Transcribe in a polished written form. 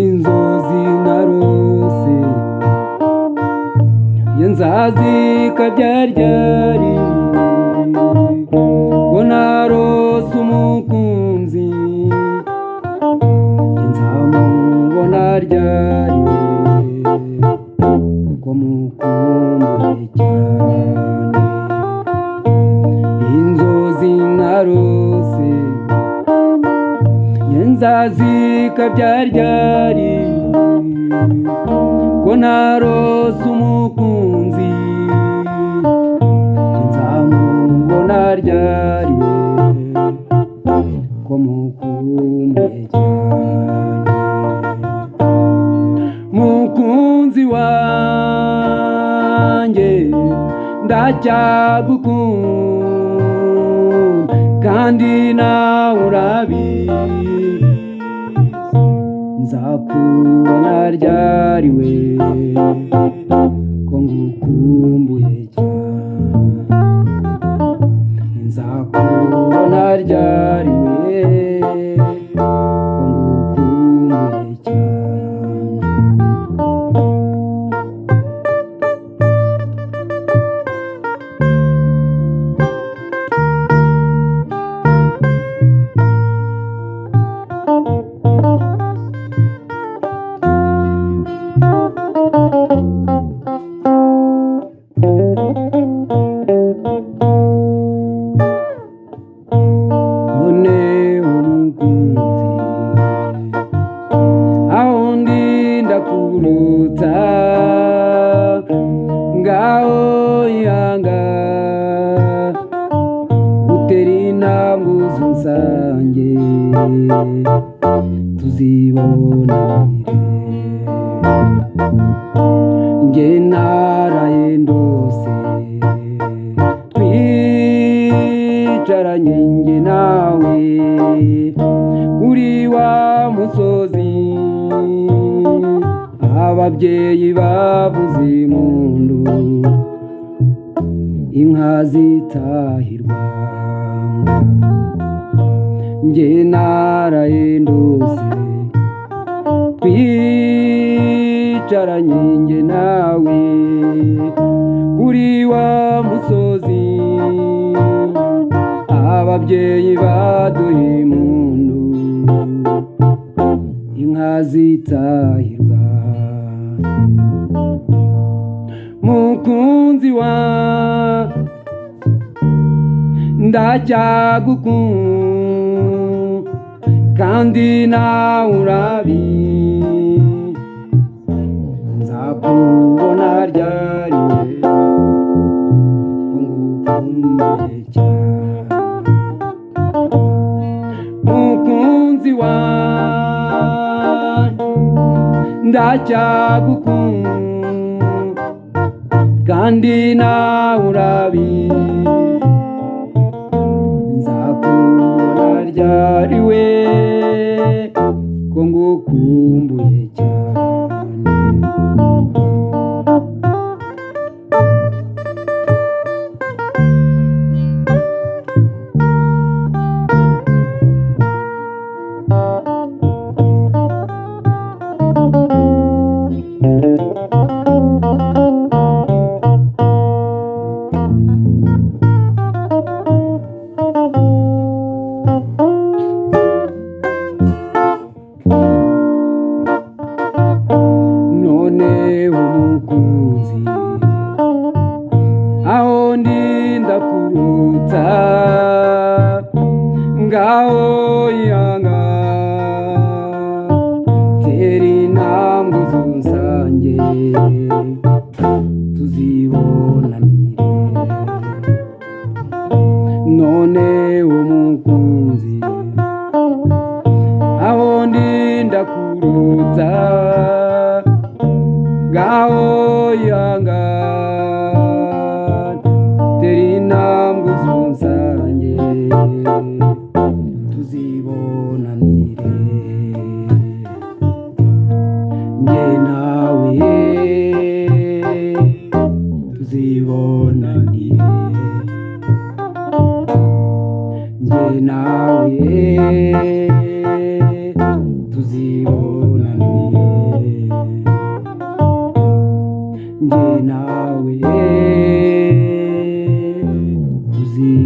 inzozi narose nzazikaryari ko narose umukunzi nzamubona ryari ko mukumbuye cyane inzozi narose nzazikaryari ko narose umukunzi nzamubona ryari ko mukumbuye cyane mukunzi wanjye ndacyagukunda kandi nawe urabizi nzakubona ryari we ko ngukumbuye cyane nzakubona ryari we ko ngukumbuye cyane kuruta ngaho yanga utera intambwe uzunsange tuzibonanire nge naraye ndose twicaranye nge nawe kuri wa musozi ababyeyi bavuze impundu inka zitahirwa nge naraye ndose twicaranye nge nawe kuri wa musozi ababyeyi baduha impundu inka zitahirwa mukunzi wa ndacyagukunda kandi nawe urabizi nzakubona ryari ko ngukumbuye cyane mukunzi wa ndacyagukunda kandi nawe urabizi nzakubona ryari we ko ngukumbuye cyane umukunzi aho ndinda kuruta ngaho yanga tera intambwe uzunsange tuzibonanire none umukunzi aho ndinda kuruta ngaho yanga tera intambwe uzunsange tuzibonanire nge nawe tuzibonanire, njye nawe tuzibonanire, njye nawe tuzibonanire.